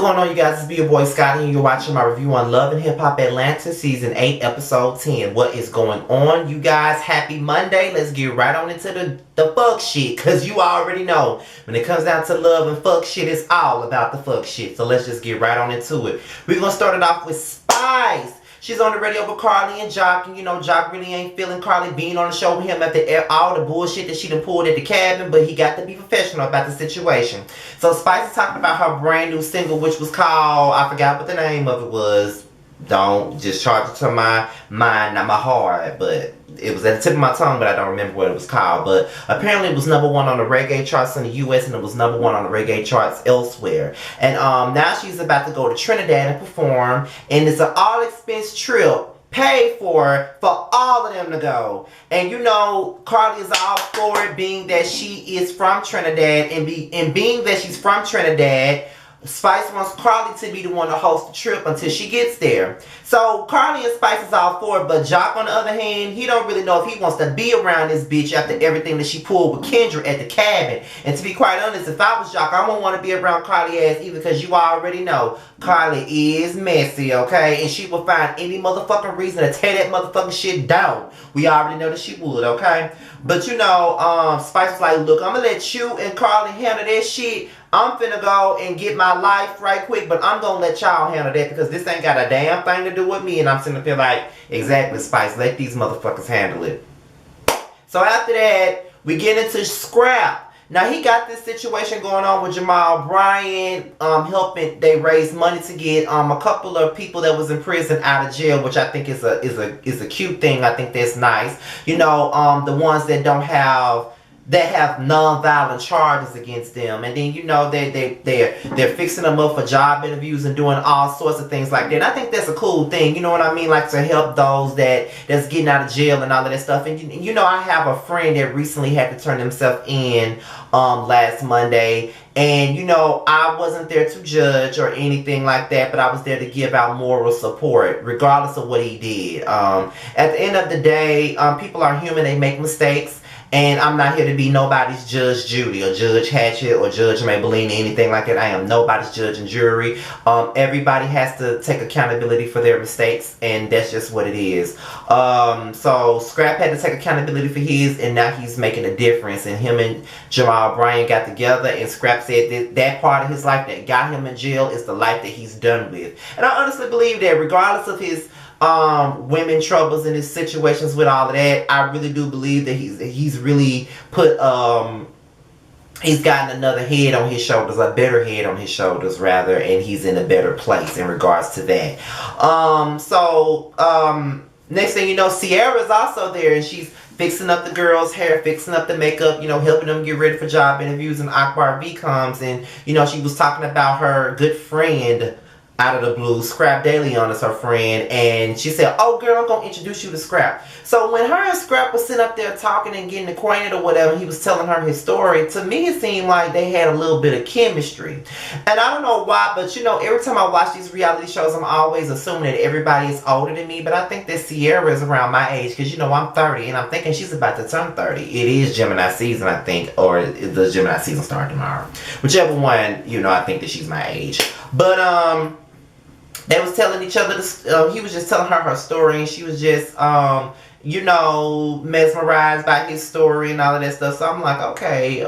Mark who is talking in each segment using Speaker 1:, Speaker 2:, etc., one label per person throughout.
Speaker 1: going on, you guys? It's your boy Scotty, and you're watching my review on Love and Hip Hop Atlanta Season 8, Episode 10. What is going on, you guys? Happy Monday. Let's get right on into the fuck shit, because you already know, when it comes down to love and fuck shit, it's all about the fuck shit. So let's just get right on into it. We're going to start it off with Spice. She's on the radio with Carly and Joc, and you know Joc really ain't feeling Carly being on the show with him after all the bullshit that she done pulled at the cabin, but he got to be professional about the situation. So Spice is talking about her brand new single, which was called, I forgot what the name of it was. Don't just charge it to my mind, not my heart, but it was at the tip of my tongue, but I don't remember what it was called. But apparently it was #1 on the reggae charts in the US, and it was #1 on the reggae charts elsewhere. And now she's about to go to Trinidad and perform, and it's an all-expense trip paid for all of them to go. And you know Carly is all for it, being that she is from Trinidad, and being that she's from Trinidad, Spice wants Carly to be the one to host the trip until she gets there. So Carly and Spice is all for it, but Joc, on the other hand, he don't really know if he wants to be around this bitch after everything that she pulled with Kendra at the cabin. And to be quite honest, if I was Joc, I wouldn't want to be around Carly ass either, because you already know Carly is messy, okay? And she will find any motherfucking reason to tear that motherfucking shit down. We already know that she would, okay? But you know, Spice was like, look, I'm gonna let you and Carly handle that shit. I'm finna go and get my life right quick, but I'm gonna let y'all handle that, because this ain't got a damn thing to do with me. And I'm sitting there like, exactly, Spice, let these motherfuckers handle it. So after that, we get into Scrap. Now he got this situation going on with Jamal Bryant, helping they raise money to get a couple of people that was in prison out of jail, which I think is a cute thing. I think that's nice. You know, the ones that don't have non-violent charges against them, and then you know they're fixing them up for job interviews and doing all sorts of things like that. And I think that's a cool thing, you know what I mean, like to help those that's getting out of jail and all of that stuff. And you know, I have a friend that recently had to turn himself in last Monday, and you know, I wasn't there to judge or anything like that, but I was there to give out moral support regardless of what he did. At the end of the day, people are human, they make mistakes. And I'm not here to be nobody's Judge Judy or Judge Hatchet or Judge Maybelline or anything like that. I am nobody's judge and jury. Everybody has to take accountability for their mistakes, and that's just what it is. So Scrap had to take accountability for his, and now he's making a difference. And him and Jamal Bryant got together, and Scrap said that part of his life that got him in jail is the life that he's done with. And I honestly believe that regardless of his women troubles and his situations with all of that, I really do believe that he's really put he's gotten another head on his shoulders, a better head on his shoulders rather, and he's in a better place in regards to that. Next thing you know, Sierra's also there, and she's fixing up the girls' hair, fixing up the makeup, you know, helping them get ready for job interviews. And Akbar V comes, and you know, she was talking about her good friend out of the blue, Scrap DeLeon is her friend, and she said, oh girl, I'm gonna introduce you to Scrap. So when her and Scrap was sitting up there talking and getting acquainted or whatever, he was telling her his story, to me it seemed like they had a little bit of chemistry. And I don't know why, but you know, every time I watch these reality shows, I'm always assuming that everybody is older than me, but I think that Sierra is around my age, because you know, I'm 30, and I'm thinking she's about to turn 30. It is Gemini season, I think, or the Gemini season starting tomorrow. Whichever one, you know, I think that she's my age. But, they was telling each other, he was just telling her story, and she was just, you know, mesmerized by his story and all of that stuff. So I'm like, okay,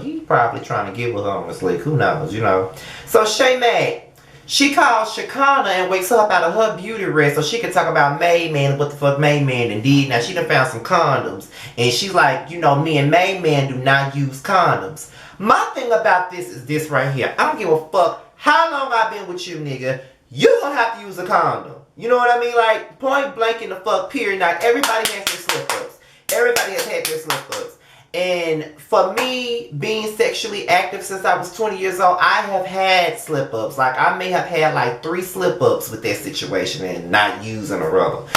Speaker 1: he probably trying to get with her on the slick. Who knows, you know. So Shay Mack, she calls Shekinah and wakes her up out of her beauty rest so she can talk about Mayman, what the fuck Mayman and did. Now, she done found some condoms, and she's like, you know, me and Mayman do not use condoms. My thing about this is this right here. I don't give a fuck how long I've been with you, nigga. You gonna have to use a condom. You know what I mean? Like, point blank in the fuck period. Now, everybody has their slip-ups. Everybody has had their slip-ups. And for me, being sexually active since I was 20 years old, I have had slip-ups. Like, I may have had like 3 slip-ups with that situation and not using a rubber.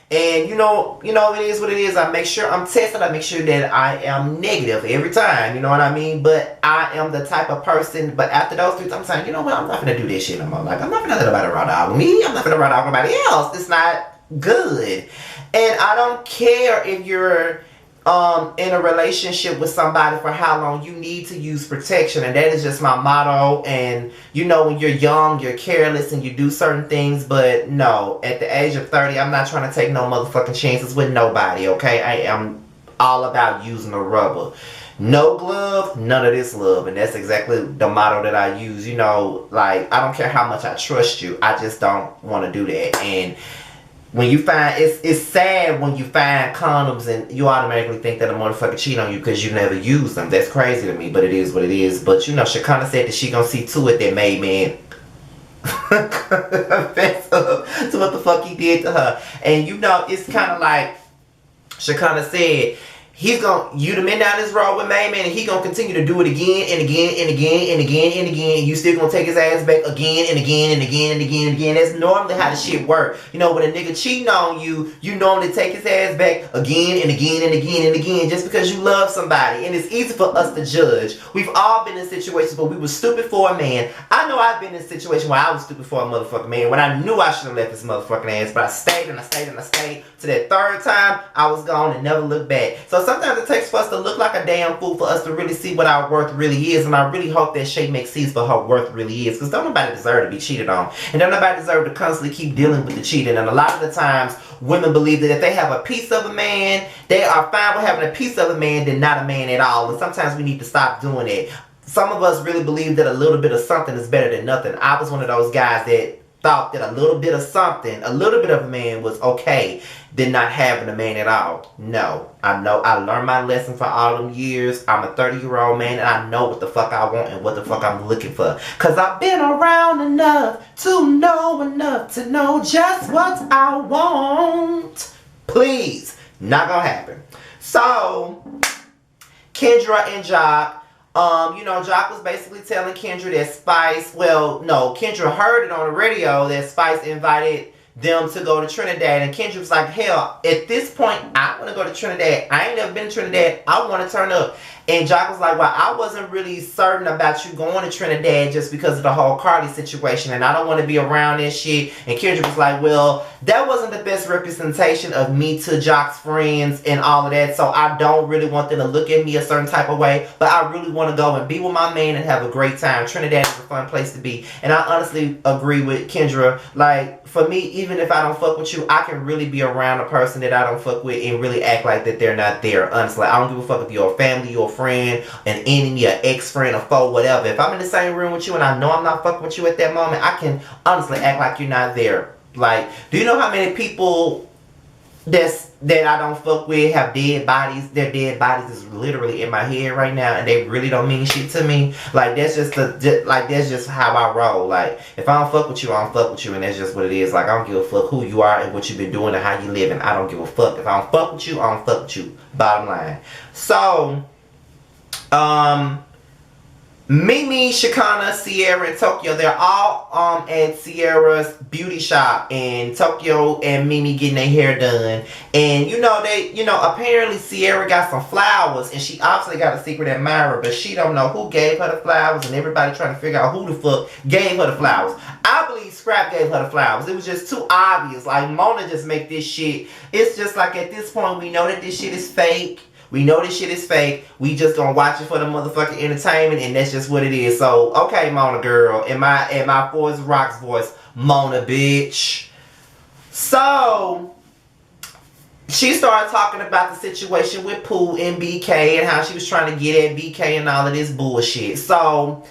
Speaker 1: And you know, it is what it is. I make sure I'm tested. I make sure that I am negative every time. You know what I mean? But I am the type of person. But after those 3 times, I'm saying, you know what? I'm not gonna do this shit no more. Like, I'm not gonna let nobody run out with me. I'm not gonna run out with nobody else. It's not good. And I don't care if you're in a relationship with somebody for how long you need to use protection, and that is just my motto. And you know, when you're young, you're careless and you do certain things, but no, at the age of 30, I'm not trying to take no motherfucking chances with nobody, okay? I am all about using the rubber. No glove, none of this love. And that's exactly the motto that I use. You know, like, I don't care how much I trust you, I just don't want to do that. And when you find, it's sad when you find condoms and you automatically think that a motherfucker cheat on you because you never use them. That's crazy to me, but it is what it is. But you know, Shekinah said that she gonna see to it that made man confess up to what the fuck he did to her. And you know, it's kind of like Shekinah said, you done been down this road with Main Man, and he gonna continue to do it again and again and again and again and again, and you still gonna take his ass back again and again and again and again and again. That's normally how the shit work. You know, when a nigga cheating on you, you normally take his ass back again and again and again and again just because you love somebody. And it's easy for us to judge. We've all been in situations where we were stupid for a man. I know I've been in a situation where I was stupid for a motherfucking man when I knew I should have left his motherfucking ass, but I stayed and I stayed and I stayed. To that third time, I was gone and never looked back. So sometimes it takes for us to look like a damn fool for us to really see what our worth really is. And I really hope that Shay makes sense for her worth really is. Because don't nobody deserve to be cheated on. And don't nobody deserve to constantly keep dealing with the cheating. And a lot of the times, women believe that if they have a piece of a man, they are fine with having a piece of a man than not a man at all. And sometimes we need to stop doing it. Some of us really believe that a little bit of something is better than nothing. I was one of those guys that thought that a little bit of something, a little bit of a man was okay than not having a man at all. No. I know I learned my lesson for all them years. I'm a 30-year-old man and I know what the fuck I want and what the fuck I'm looking for. Cause I've been around enough to know just what I want. Please. Not gonna happen. So, Kendra and Jock, you know, Jock was basically telling Kendra that Spice, well, no, Kendra heard it on the radio that Spice invited them to go to Trinidad, and Kendra was like, hell, at this point, I want to go to Trinidad. I ain't never been to Trinidad. I want to turn up. And Jock was like, well, I wasn't really certain about you going to Trinidad just because of the whole Cardi situation, and I don't want to be around this shit. And Kendra was like, well, that wasn't the best representation of me to Jock's friends and all of that, so I don't really want them to look at me a certain type of way, but I really want to go and be with my man and have a great time. Trinidad is a fun place to be. And I honestly agree with Kendra. Like, for me, even if I don't fuck with you, I can really be around a person that I don't fuck with and really act like that they're not there. Honestly, I don't give a fuck if you're a family, you're a friend, an enemy, an ex-friend, a foe, whatever. If I'm in the same room with you and I know I'm not fucking with you at that moment, I can honestly act like you're not there. Like, do you know how many people that I don't fuck with have dead bodies? Their dead bodies is literally in my head right now, and they really don't mean shit to me. Like, that's just that's just how I roll. Like, if I don't fuck with you, I don't fuck with you, and that's just what it is. Like, I don't give a fuck who you are and what you've been doing and how you living. I don't give a fuck. If I don't fuck with you, I don't fuck with you. Bottom line. So, Mimi, Shekinah, Sierra, and Tokyo, they're all at Sierra's beauty shop, and Tokyo and Mimi getting their hair done. And apparently Sierra got some flowers, and she obviously got a secret admirer, but she don't know who gave her the flowers, and everybody trying to figure out who the fuck gave her the flowers. I believe Scrap gave her the flowers. It was just too obvious. Like, Mona just make this shit. It's just like, at this point, we know that this shit is fake. We know this shit is fake. We just gonna watch it for the motherfucking entertainment, and that's just what it is. So, okay, Mona girl. In my Forest Rocks voice, Mona bitch. So, she started talking about the situation with Pooh and BK and how she was trying to get at BK and all of this bullshit. So,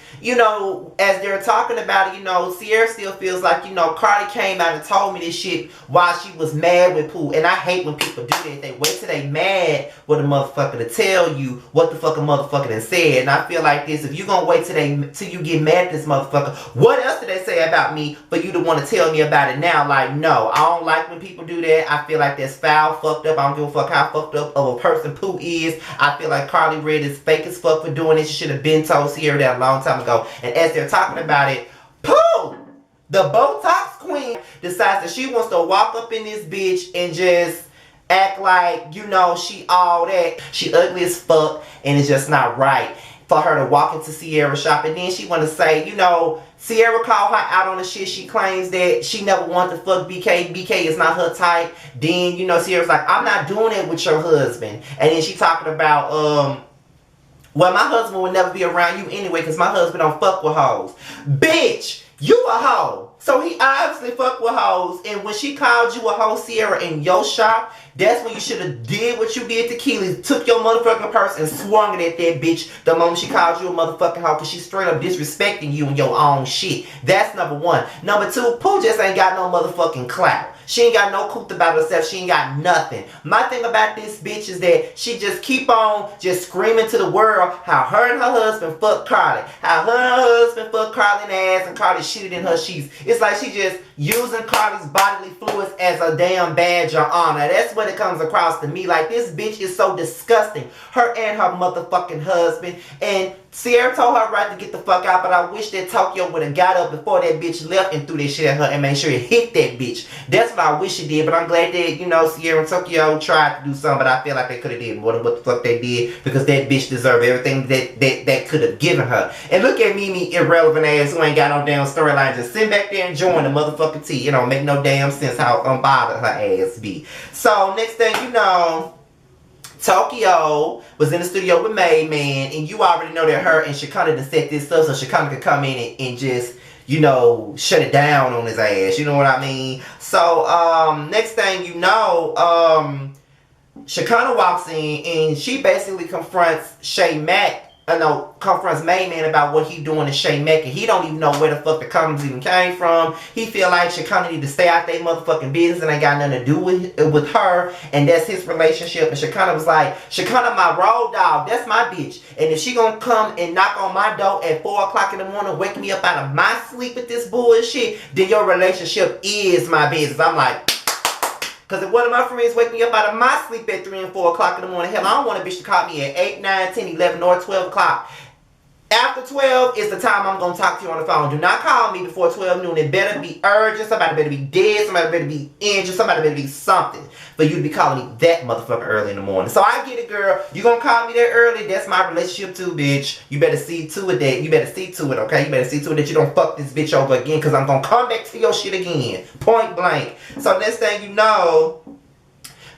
Speaker 1: as they're talking about it, Sierra still feels like, Cardi came out and told me this shit while she was mad with Pooh. And I hate when people do that. They wait till they mad with a motherfucker to tell you what the fuck a motherfucker done said. And I feel like this, if you gonna wait till you get mad at this motherfucker, what else did they say about me for you to want to tell me about it now? Like, no, I don't like when people do that. I feel like that's foul, fucked up. I don't give a fuck how fucked up of a person Pooh is. I feel like Carly Red is fake as fuck for doing this. She should have been told Sierra that a long time ago. And as they're talking about it, Pooh, the Botox queen, decides that she wants to walk up in this bitch and just act like, she all that. She ugly as fuck, and it's just not right for her to walk into Sierra's shop. And then she want to say, Ciara called her out on the shit. She claims that she never wanted to fuck BK. BK is not her type. Then, you know, Ciara's like, I'm not doing it with your husband. And then she talking about, well, my husband would never be around you anyway because my husband don't fuck with hoes. Bitch, you a hoe. So he obviously fuck with hoes. And when she called you a hoe, Ciara, in your shop, that's when you should have did what you did to Keely. Took your motherfucking purse and swung it at that bitch the moment she called you a motherfucking hoe because she straight up disrespecting you and your own shit. That's number one. Number two, Pooh just ain't got no motherfucking clout. She ain't got no couth about herself. She ain't got nothing. My thing about this bitch is that she just keep on just screaming to the world how her and her husband fucked Carly. How her and her husband fucked Carly in the ass and Carly shitted in her sheets. It's like she just using Carly's bodily fluids as a damn badge of honor. That's what it comes across to me. Like, this bitch is so disgusting. Her and her motherfucking husband. And Ciara told her right to get the fuck out, but I wish that Tokyo would have got up before that bitch left and threw that shit at her and made sure it hit that bitch. That's what I wish it did, but I'm glad that, you know, Ciara and Tokyo tried to do something, but I feel like they could have did more than what the fuck they did because that bitch deserved everything that could have given her. And look at Mimi, irrelevant ass who ain't got no damn storyline, just sitting back there enjoying the motherfucking tea. It don't make no damn sense how unbothered her ass be. So, next thing you know, Tokyo was in the studio with Made Man, and you already know that her and Shekinah done set this up so Shekinah could come in and just, you know, shut it down on his ass. You know what I mean? So, next thing you know, Shekinah walks in and she basically confronts Shay Mack. Confronts Made Man about what he doing to Shay Mack, and he don't even know where the fuck the comments even came from. He feel like Shekinah need to stay out their motherfucking business and ain't got nothing to do with her, and that's his relationship. And Shekinah was like, Shekinah my road dog, that's my bitch, and if she gonna come and knock on my door at 4 o'clock in the morning, wake me up out of my sleep with this bullshit, then your relationship is my business. I'm like, because if one of my friends wake me up out of my sleep at 3 and 4 o'clock in the morning, hell, I don't want a bitch to call me at 8, 9, 10, 11, or 12 o'clock. After 12 is the time I'm going to talk to you on the phone. Do not call me before 12 noon. It better be urgent. Somebody better be dead. Somebody better be injured. Somebody better be something for you to be calling me that motherfucker early in the morning. So I get it, girl. You going to call me that early? That's my relationship too, bitch. You better see to it that. You better see to it, okay? You better see to it that you don't fuck this bitch over again because I'm going to come back to your shit again. Point blank. So next thing you know,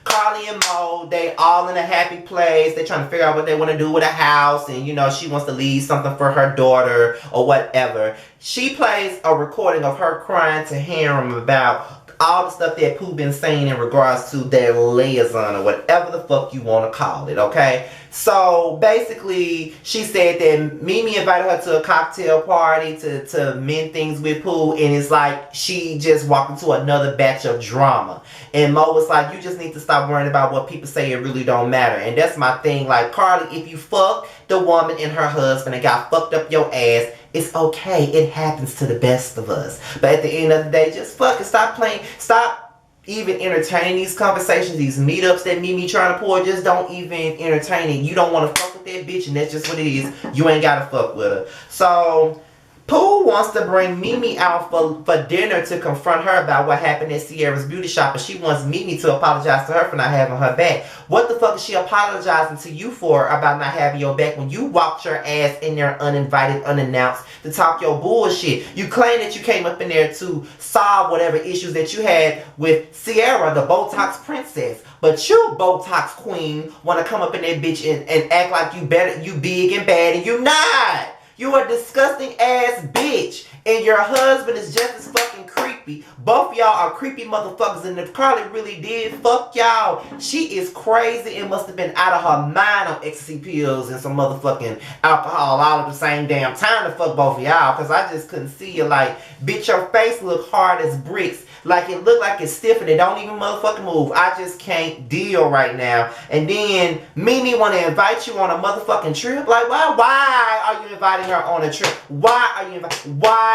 Speaker 1: Carly and Mo, they all in a happy place. They trying to figure out what they want to do with a house. And, you know, she wants to leave something for her daughter or whatever. She plays a recording of her crying to Harem about all the stuff that Pooh been saying in regards to their liaison or whatever the fuck you want to call it, okay? So, basically, she said that Mimi invited her to a cocktail party to mend things with Pooh, and it's like she just walked into another batch of drama. And Mo was like, you just need to stop worrying about what people say. It really don't matter. And that's my thing. Like, Carly, if you fuck the woman and her husband and got fucked up your ass, it's okay. It happens to the best of us. But at the end of the day, just fuck it. Stop playing. Stop even entertaining these conversations, these meetups that Mimi trying to pull. Just don't even entertain it. You don't want to fuck with that bitch, and that's just what it is. You ain't got to fuck with her. So Pooh wants to bring Mimi out for dinner to confront her about what happened at Ciara's beauty shop, and she wants Mimi to apologize to her for not having her back. What the fuck is she apologizing to you for about not having your back when you walked your ass in there uninvited, unannounced to talk your bullshit? You claim that you came up in there to solve whatever issues that you had with Ciara, the Botox princess. But you, Botox queen, want to come up in that bitch and act like you better, you big and bad, and you not. You a disgusting ass bitch. And your husband is just as fucking creepy. Both y'all are creepy motherfuckers. And if Carly really did fuck y'all, she is crazy and must have been out of her mind on ecstasy pills and some motherfucking alcohol all at the same damn time to fuck both of y'all. Because I just couldn't see you. Like, bitch, your face look hard as bricks. Like, it look like it's stiff and it don't even motherfucking move. I just can't deal right now. And then Mimi want to invite you on a motherfucking trip. Like, why are you inviting her on a trip? Why are you inviting? Why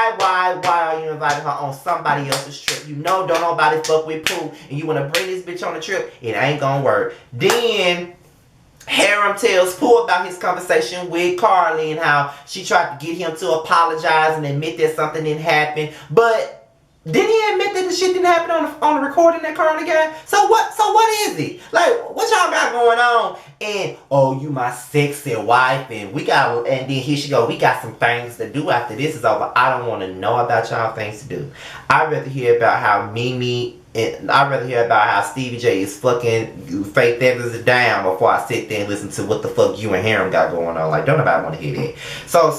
Speaker 1: are you inviting her on somebody else's trip? You know don't nobody fuck with Pooh, and you want to bring this bitch on a trip. It ain't gonna work. Then Harem tells Pooh about his conversation with Carly and how she tried to get him to apologize and admit that something didn't happen. But Didn't he admit that the shit didn't happen on the recording that Carly got? So what is it? Like, what y'all got going on? And, oh, you my sexy wife, and then here she go, we got some things to do after this is over. I don't want to know about y'all things to do. I'd rather hear about how Mimi, and I'd rather hear about how Stevie J is fucking Faith Evans down before I sit there and listen to what the fuck you and Harem got going on. Like, don't nobody want to hear that. So,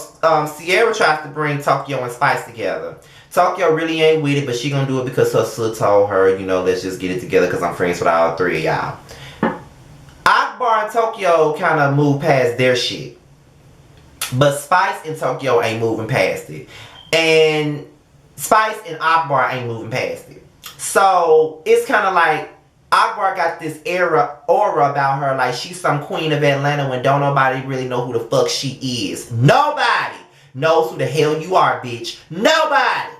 Speaker 1: Sierra tries to bring Tokyo and Spice together. Tokyo really ain't with it, but she gonna do it because her sister told her, you know, let's just get it together because I'm friends with all three of y'all. Akbar and Tokyo kind of moved past their shit. But Spice and Tokyo ain't moving past it. And Spice and Akbar ain't moving past it. So, it's kind of like Akbar got this aura about her like she's some queen of Atlanta when don't nobody really know who the fuck she is. Nobody knows who the hell you are, bitch. Nobody.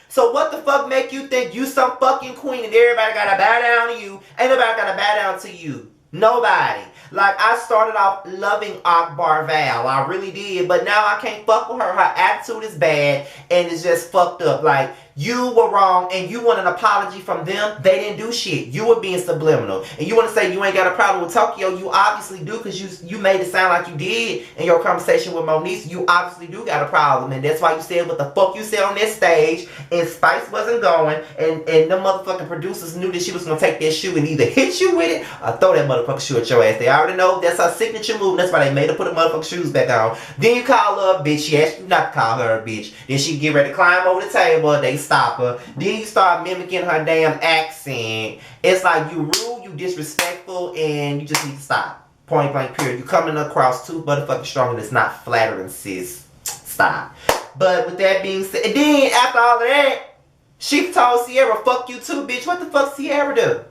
Speaker 1: So what the fuck make you think you some fucking queen and everybody gotta bow down to you? Ain't nobody gotta bow down to you. Nobody. Like, I started off loving Akbar Val. I really did. But now I can't fuck with her. Her attitude is bad and it's just fucked up. Like, you were wrong and you want an apology from them. They didn't do shit. You were being subliminal. And you want to say you ain't got a problem with Tokyo. You obviously do because you made it sound like you did in your conversation with Moniece. You obviously do got a problem. And that's why you said what the fuck you said on this stage. And Spice wasn't going. And the motherfucking producers knew that she was going to take that shoe and either hit you with it or throw that motherfucking shoe at your ass. They already know that's her signature move. That's why they made her put the motherfucking shoes back on. Then you call her a bitch. She asked you not to call her a bitch. Then she get ready to climb over the table. They stop her. Then you start mimicking her damn accent. It's like you rude, you disrespectful, and you just need to stop. Point blank period. You coming across too motherfucking strong and it's not flattering, sis. Stop. But with that being said, and then after all of that, she told Sierra, fuck you too, bitch. What the fuck Sierra do?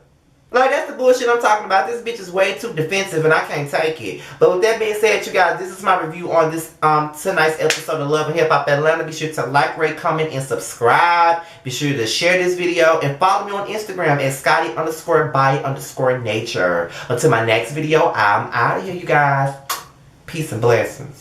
Speaker 1: Like, that's the bullshit I'm talking about. This bitch is way too defensive and I can't take it. But with that being said, you guys, this is my review on this tonight's episode of Love and Hip Hop Atlanta. Be sure to like, rate, comment, and subscribe. Be sure to share this video and follow me on Instagram at Scotty_by_nature. Until my next video, I'm out of here, you guys. Peace and blessings.